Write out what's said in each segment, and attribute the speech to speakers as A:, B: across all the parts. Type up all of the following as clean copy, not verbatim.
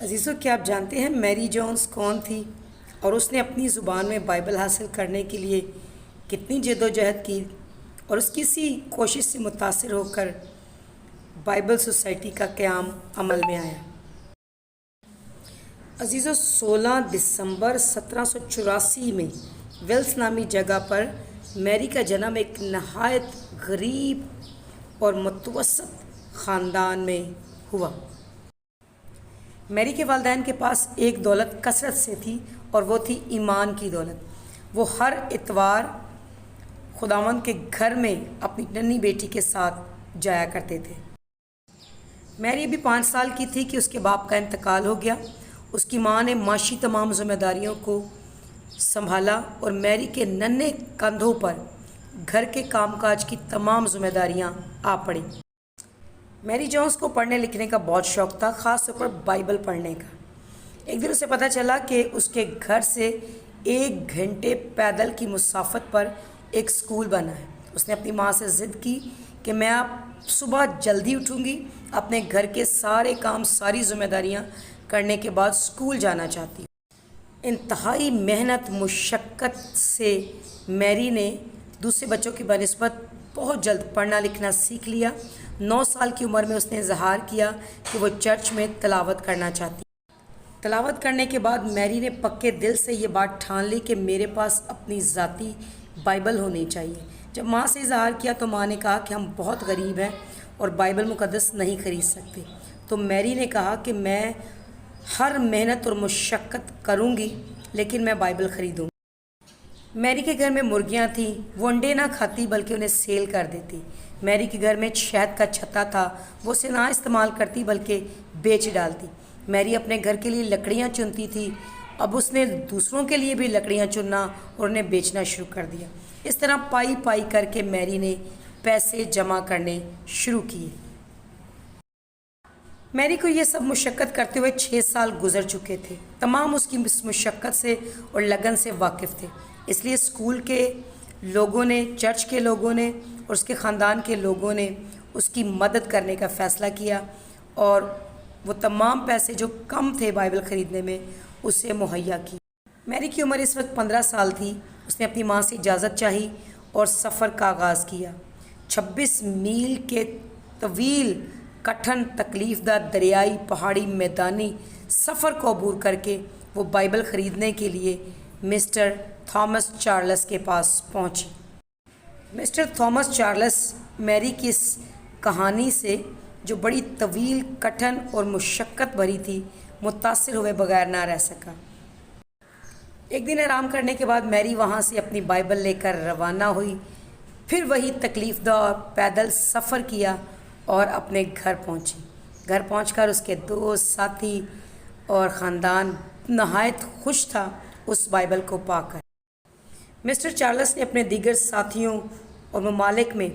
A: عزیزوں، کیا آپ جانتے ہیں میری جونز کون تھی اور اس نے اپنی زبان میں بائبل حاصل کرنے کے لیے کتنی جد و جہد کی اور اس کسی کوشش سے متاثر ہو کر بائبل سوسائٹی کا قیام عمل میں آیا؟ عزیزوں، 16 دسمبر 1784 میں ویلس نامی جگہ پر میری کا جنم ایک نہایت غریب اور متوسط خاندان میں ہوا۔ میری کے والدین کے پاس ایک دولت کثرت سے تھی اور وہ تھی ایمان کی دولت۔ وہ ہر اتوار خداوند کے گھر میں اپنی ننھی بیٹی کے ساتھ جایا کرتے تھے۔ میری ابھی 5 سال کی تھی کہ اس کے باپ کا انتقال ہو گیا۔ اس کی ماں نے معاشی تمام ذمہ داریوں کو سنبھالا اور میری کے ننھے کندھوں پر گھر کے کام کاج کی تمام ذمہ داریاں آ پڑیں۔ میری جونز کو پڑھنے لکھنے کا بہت شوق تھا، خاص طور پر بائبل پڑھنے کا۔ ایک دن اسے پتہ چلا کہ اس کے گھر سے 1 گھنٹے پیدل کی مسافت پر ایک اسکول بنا ہے۔ اس نے اپنی ماں سے ضد کی کہ میں اب صبح جلدی اٹھوں گی، اپنے گھر کے سارے کام ساری ذمہ داریاں کرنے کے بعد اسکول جانا چاہتی ہوں۔ انتہائی محنت مشقت سے میری نے دوسرے بچوں کی بنسبت بہت جلد پڑھنا لکھنا سیکھ لیا۔ 9 سال کی عمر میں اس نے اظہار کیا کہ وہ چرچ میں تلاوت کرنا چاہتی ہے۔ تلاوت کرنے کے بعد میری نے پکے دل سے یہ بات ٹھان لی کہ میرے پاس اپنی ذاتی بائبل ہونی چاہیے۔ جب ماں سے اظہار کیا تو ماں نے کہا کہ ہم بہت غریب ہیں اور بائبل مقدس نہیں خرید سکتے۔ تو میری نے کہا کہ میں ہر محنت اور مشقت کروں گی لیکن میں بائبل خریدوں گی۔ میری کے گھر میں مرغیاں تھیں، وہ انڈے نہ کھاتی بلکہ انہیں سیل کر دیتی۔ میری کے گھر میں شہد کا چھتا تھا، وہ اسے نہ استعمال کرتی بلکہ بیچ ڈالتی۔ میری اپنے گھر کے لیے لکڑیاں چنتی تھی، اب اس نے دوسروں کے لیے بھی لکڑیاں چننا اور انہیں بیچنا شروع کر دیا۔ اس طرح پائی پائی کر کے میری نے پیسے جمع کرنے شروع کیے۔ میری کو یہ سب مشقت کرتے ہوئے 6 سال گزر چکے تھے۔ تمام اس کی مشقت سے اور لگن سے واقف تھے، اس لیے اسکول کے لوگوں نے، چرچ کے لوگوں نے اور اس کے خاندان کے لوگوں نے اس کی مدد کرنے کا فیصلہ کیا اور وہ تمام پیسے جو کم تھے بائبل خریدنے میں اسے مہیا کی۔ میری کی عمر اس وقت 15 سال تھی۔ اس نے اپنی ماں سے اجازت چاہی اور سفر کا آغاز کیا۔ 26 میل کے طویل کٹھن تکلیف دہ دریائی پہاڑی میدانی سفر کو عبور کر کے وہ بائبل خریدنے کے لیے مسٹر تھامس چارلس کے پاس پہنچی۔ مسٹر تھامس چارلس میری کی اس کہانی سے، جو بڑی طویل کٹھن اور مشقت بھری تھی، متاثر ہوئے بغیر نہ رہ سکا۔ ایک دن آرام کرنے کے بعد میری وہاں سے اپنی بائبل لے کر روانہ ہوئی، پھر وہی تکلیف دہ اور پیدل سفر کیا اور اپنے گھر پہنچی۔ گھر پہنچ کر اس کے دوست، ساتھی اور خاندان نہایت خوش تھا اس بائبل کو پا کر۔ مسٹر چارلس نے اپنے دیگر ساتھیوں اور ممالک میں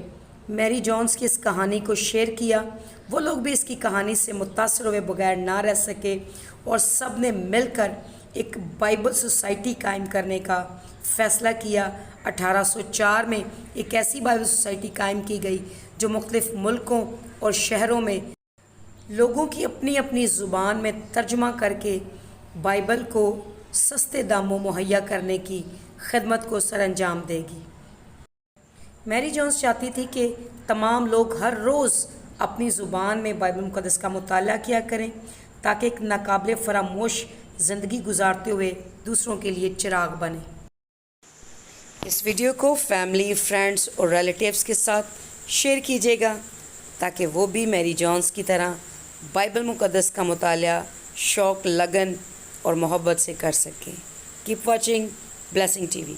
A: میری جونز کی اس کہانی کو شیئر کیا۔ وہ لوگ بھی اس کی کہانی سے متاثر ہوئے بغیر نہ رہ سکے اور سب نے مل کر ایک بائبل سوسائٹی قائم کرنے کا فیصلہ کیا۔ 1804 میں ایک ایسی بائبل سوسائٹی قائم کی گئی جو مختلف ملکوں اور شہروں میں لوگوں کی اپنی اپنی زبان میں ترجمہ کر کے بائبل کو سستے داموں مہیا کرنے کی خدمت کو سر انجام دے گی۔ میری جونز چاہتی تھی کہ تمام لوگ ہر روز اپنی زبان میں بائبل مقدس کا مطالعہ کیا کریں تاکہ ایک ناقابل فراموش زندگی گزارتے ہوئے دوسروں کے لیے چراغ بنے۔ اس ویڈیو کو فیملی، فرینڈز اور ریلیٹیوز کے ساتھ شیئر کیجیے گا تاکہ وہ بھی میری جونز کی طرح بائبل مقدس کا مطالعہ شوق، لگن اور محبت سے کر سکیں۔ Keep watching blessing T V.